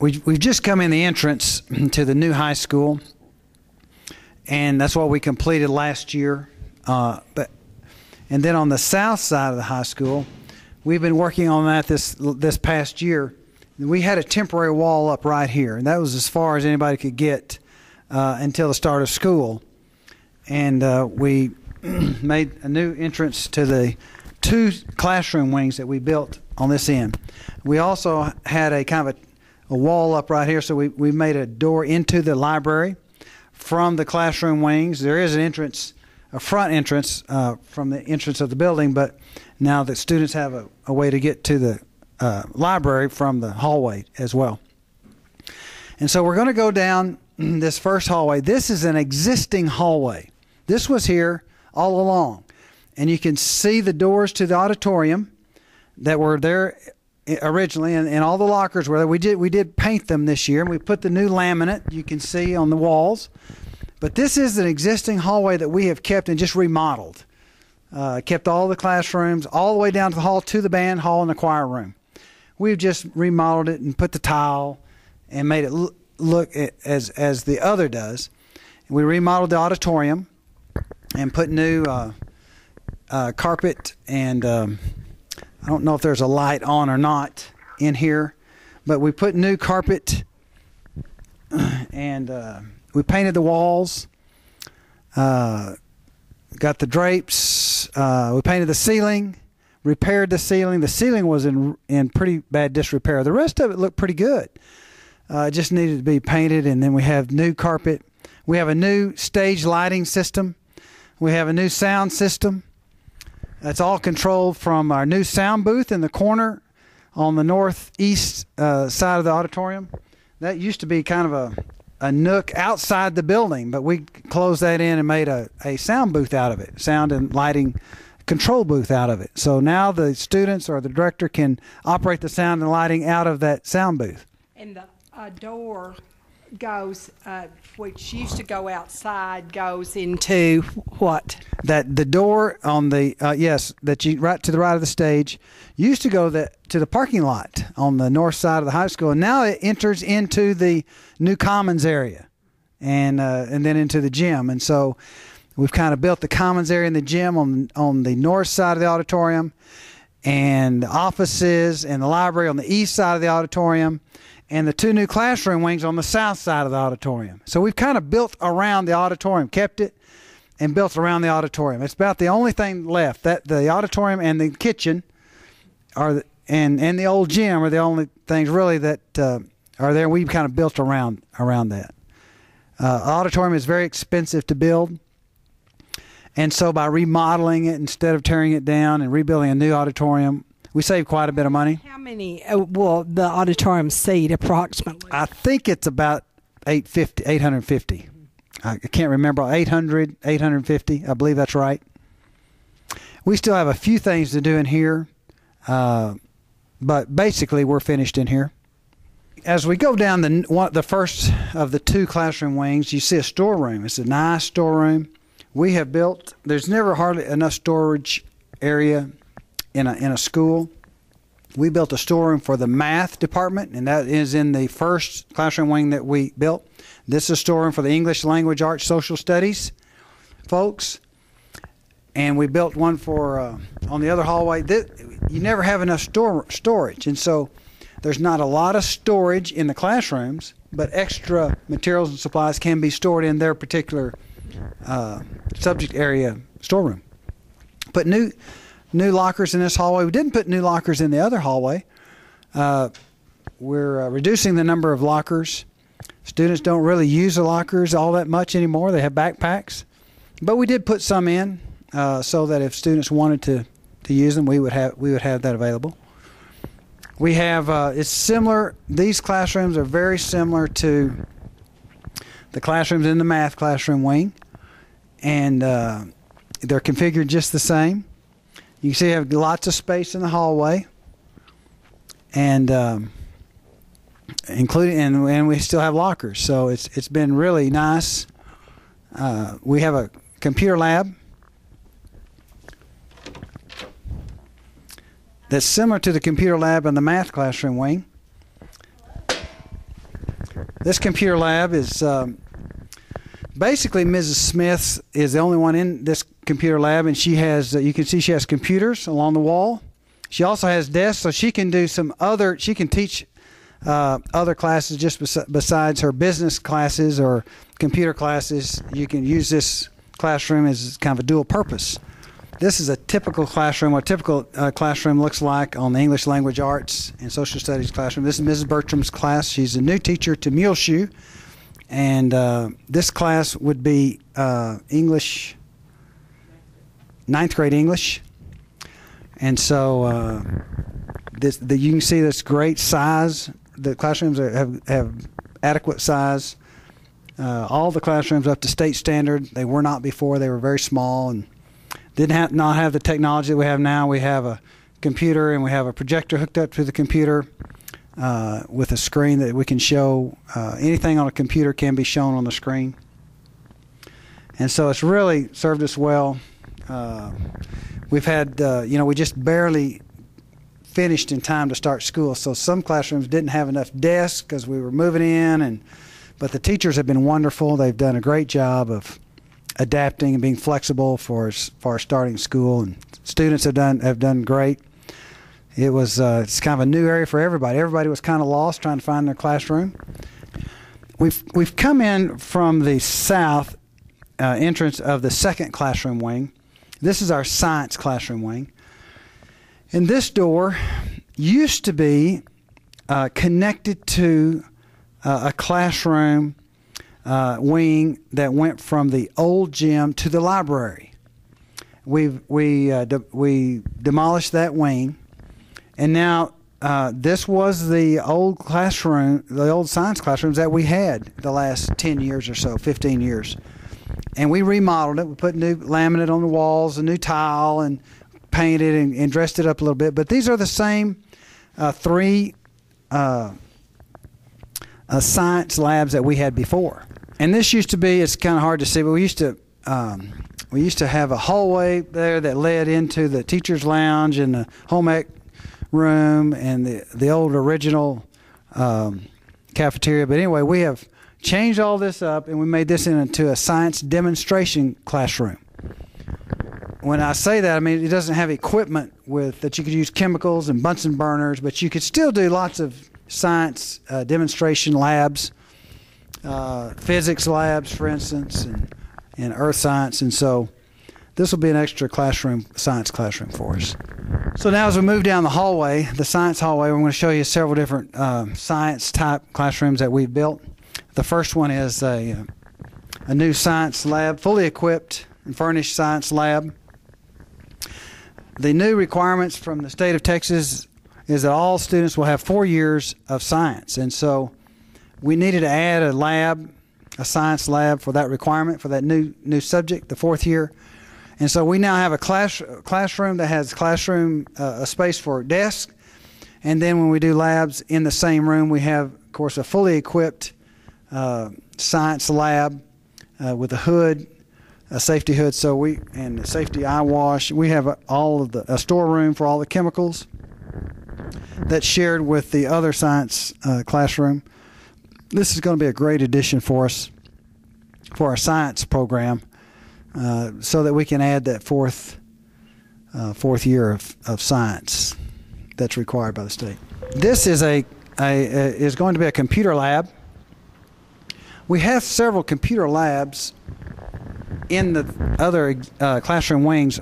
we've just come in the entrance to the new high school, and that's what we completed last year. And then on the south side of the high school, we've been working on that this past year. We had a temporary wall up right here, and that was as far as anybody could get until the start of school. And we made a new entrance to the 2 classroom wings that we built on this end. We also had a kind of a wall up right here, so we made a door into the library from the classroom wings. There is an entrance, a front entrance from the entrance of the building, but now the students have a way to get to the library from the hallway as well. And so we're going to go down this first hallway. This is an existing hallway. This was here all along. And you can see the doors to the auditorium that were there originally, and all the lockers were there. We did paint them this year, and we put the new laminate you can see on the walls. But this is an existing hallway that we have kept and just remodeled. Kept all the classrooms all the way down to the hall, to the band hall and the choir room. We've just remodeled it and put the tile and made it look as the other does. We remodeled the auditorium and put new carpet, and I don't know if there's a light on or not in here, but we put new carpet, and we painted the walls, got the drapes, we painted the ceiling, repaired the ceiling. The ceiling was in pretty bad disrepair. The rest of it looked pretty good. It just needed to be painted, and then we have new carpet. We have a new stage lighting system. We have a new sound system. It's all controlled from our new sound booth in the corner on the northeast side of the auditorium. That used to be kind of a nook outside the building, but we closed that in and made a sound booth out of it, sound and lighting control booth out of it. So now the students or the director can operate the sound and lighting out of that sound booth. And the door goes, which used to go outside, goes into what? That the door on the yes, that you right to the right of the stage used to go to the parking lot on the north side of the high school, and now it enters into the new commons area, and then into the gym. And so we've kind of built the commons area and the gym on the north side of the auditorium, and the offices and the library on the east side of the auditorium, and the 2 new classroom wings on the south side of the auditorium. So we've kind of built around the auditorium, kept it, and built around the auditorium. It's about the only thing left. That the auditorium and the kitchen and the old gym are the only things really that are there. We've kind of built around that. Auditorium is very expensive to build. And so by remodeling it instead of tearing it down and rebuilding a new auditorium, we save quite a bit of money. How many will the auditorium seat approximately? I think it's about 850. I can't remember, 800, 850. I believe that's right. We still have a few things to do in here, but basically we're finished in here. As we go down the first of the 2 classroom wings, you see a storeroom. It's a nice storeroom. We have built, there's never hardly enough storage area in a school. We built a storeroom for the math department, and that is in the first classroom wing that we built. This is a storeroom for the English language, arts, social studies folks. And we built one for on the other hallway. You never have enough storage, and so there's not a lot of storage in the classrooms, but extra materials and supplies can be stored in their particular subject area storeroom. Put new lockers in this hallway. We didn't put new lockers in the other hallway. We're reducing the number of lockers. Students don't really use the lockers all that much anymore. They have backpacks. But we did put some in so that if students wanted to use them, we would have that available. We have it's similar. These classrooms are very similar to the classrooms in the math classroom wing, and they're configured just the same. You can see I have lots of space in the hallway, and and we still have lockers. So it's been really nice. We have a computer lab that's similar to the computer lab in the math classroom wing. This computer lab is basically Mrs. Smith is the only one in this computer lab, and she has, you can see she has computers along the wall. She also has desks, so she can do she can teach other classes just besides her business classes or computer classes. You can use this classroom as kind of a dual purpose. This is a typical classroom, what a typical classroom looks like on the English language arts and social studies classroom. This is Mrs. Bertram's class. She's a new teacher to Muleshoe, and this class would be English, 9th grade English. And so you can see this great size. The classrooms have adequate size. All the classrooms up to state standard. They were not before. They were very small and not have the technology that we have now. We have a computer and we have a projector hooked up to the computer with a screen that we can show. Anything on a computer can be shown on the screen. And so it's really served us well. We've had, we just barely finished in time to start school. So some classrooms didn't have enough desks because we were moving in, but the teachers have been wonderful. They've done a great job of adapting and being flexible for starting school, and students have done great. It's kind of a new area for everybody. Everybody was kind of lost trying to find their classroom. We've come in from the south entrance of the second classroom wing. This is our science classroom wing. And this door used to be connected to a classroom wing that went from the old gym to the library. We demolished that wing, and now this was the old classroom, the old science classrooms that we had the last 10 years or so, 15 years. And we remodeled it. We put new laminate on the walls, a new tile, and painted and dressed it up a little bit. But these are the same three science labs that we had before. And this used to be, it's kind of hard to see, but we used to have a hallway there that led into the teacher's lounge and the home ec room and the old original cafeteria. But anyway, we have changed all this up, and we made this into a science demonstration classroom. When I say that, I mean it doesn't have equipment that you could use chemicals and Bunsen burners, but you could still do lots of science demonstration labs, physics labs, for instance, and earth science. And so this will be an extra science classroom for us. So now as we move down the hallway, the science hallway, we're going to show you several different science type classrooms that we've built. The first one is a new science lab, fully equipped and furnished science lab. The new requirements from the state of Texas is that all students will have 4 years of science. And so we needed to add a science lab for that requirement, for that new subject, the 4th year. And so we now have a classroom that has a space for desks. And then when we do labs in the same room, we have, of course, a fully equipped science lab with a hood, a safety hood, and a safety eye wash. We have a storeroom for all the chemicals that's shared with the other science classroom. This is going to be a great addition for us for our science program, so that we can add that fourth year of science that's required by the state. This is is going to be a computer lab. We have several computer labs in the other classroom wings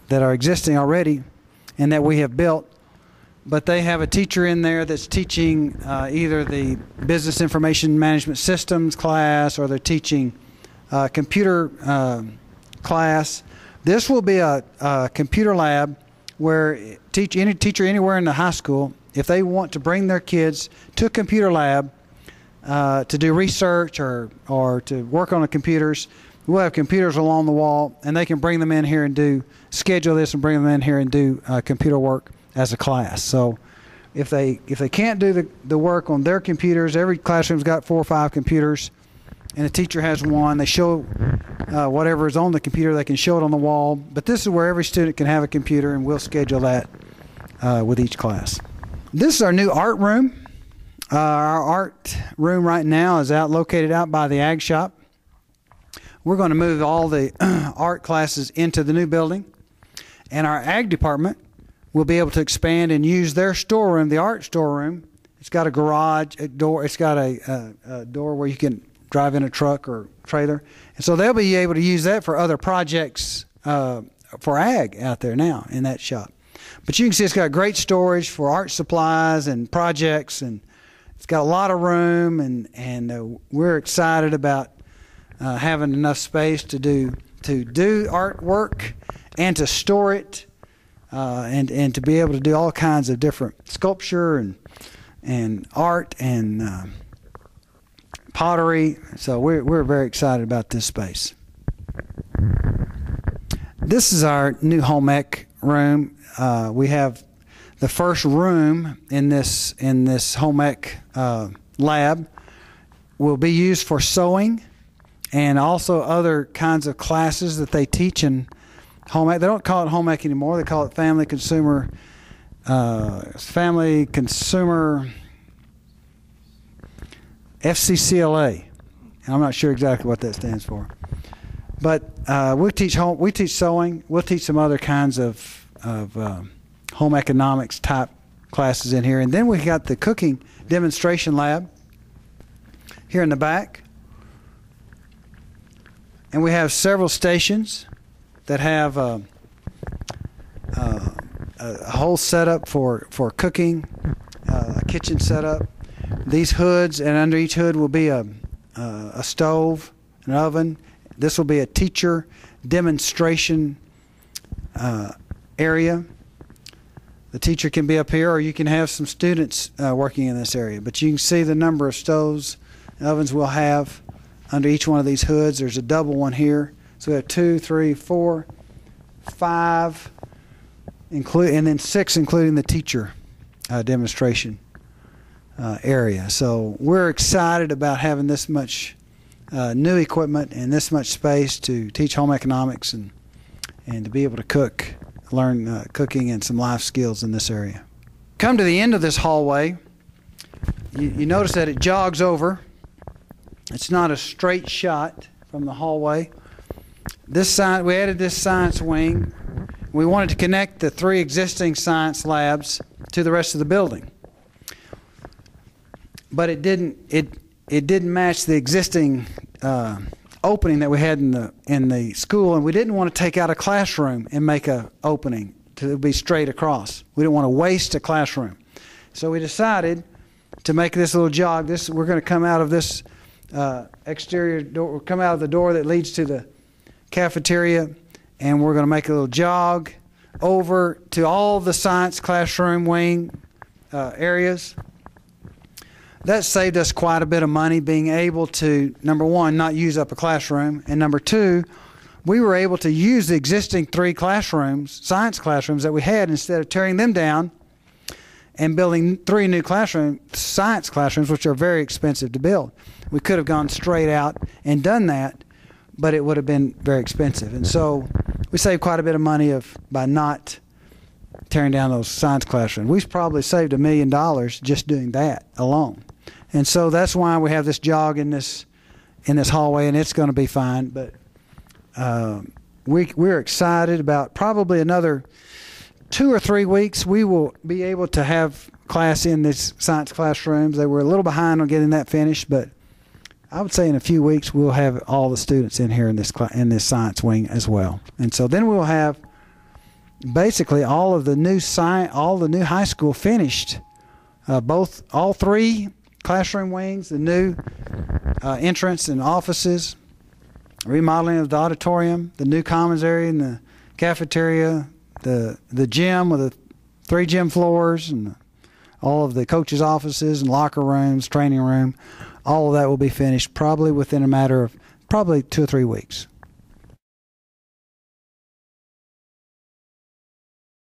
that are existing already and that we have built, but they have a teacher in there that's teaching either the business information management systems class, or they're teaching computer class. This will be a computer lab where any teacher anywhere in the high school, if they want to bring their kids to a computer lab to do research or to work on the computers, we'll have computers along the wall, and they can bring them in here and schedule this and bring them in here and do computer work as a class. So if they can't do the work on their computers, every classroom's got 4 or 5 computers, and the teacher has one. They show whatever is on the computer. They can show it on the wall. But this is where every student can have a computer, and we'll schedule that with each class. This is our new art room. Our art room right now is located out by the ag shop. We're going to move all the art classes into the new building, and our ag department will be able to expand and use their storeroom, the art storeroom. It's got a garage, a door. It's got a door where you can drive in a truck or trailer, and so they'll be able to use that for other projects for ag out there now in that shop. But you can see it's got great storage for art supplies and projects, and it's got a lot of room, and we're excited about having enough space to do artwork and to store it, and to be able to do all kinds of different sculpture and art and pottery. So we're very excited about this space. This is our new home ec room. We have the first room in this home ec lab will be used for sewing and also other kinds of classes that they teach in home ec. They don't call it home ec anymore. They call it family consumer FCCLA. And I'm not sure exactly what that stands for. But we teach sewing. We'll teach some other kinds of home economics type classes in here. And then we got the cooking demonstration lab here in the back. And we have several stations that have a whole setup for cooking, a kitchen setup. These hoods, and under each hood will be a stove, an oven. This will be a teacher demonstration area. The teacher can be up here, or you can have some students working in this area. But you can see the number of stoves and ovens we'll have under each one of these hoods. There's a double one here. So we have 2, 3, 4, 5, and then 6 including the teacher demonstration area. So we're excited about having this much new equipment and this much space to teach home economics and to be able to learn cooking and some life skills in this area. Come to the end of this hallway, you notice that it jogs over. It's not a straight shot from the hallway. We added this science wing. We wanted to connect the 3 existing science labs to the rest of the building. But it didn't match the existing opening that we had in the school, and we didn't want to take out a classroom and make an opening to be straight across. We didn't want to waste a classroom. So we decided to make this little jog. We're going to come out of this exterior door. We'll come out of the door that leads to the cafeteria, and we're going to make a little jog over to all the science classroom wing areas. That saved us quite a bit of money, being able to, number one, not use up a classroom, and number two, we were able to use the existing 3 classrooms, science classrooms that we had, instead of tearing them down and building 3 new science classrooms, which are very expensive to build. We could have gone straight out and done that, but it would have been very expensive. And so we saved quite a bit of money by not tearing down those science classrooms. We probably saved $1 million just doing that alone. And so that's why we have this jog in this hallway, and it's going to be fine. But we're excited about probably another 2 or 3 weeks. We will be able to have class in these science classrooms. They were a little behind on getting that finished, but I would say in a few weeks we'll have all the students in here in this science wing as well. And so then we'll have basically all the new high school finished. All 3 classroom wings, the new entrance and offices, remodeling of the auditorium, the new commons area and the cafeteria, the gym with the 3 gym floors, and all of the coaches' offices and locker rooms, training room. All of that will be finished probably within a matter of 2 or 3 weeks.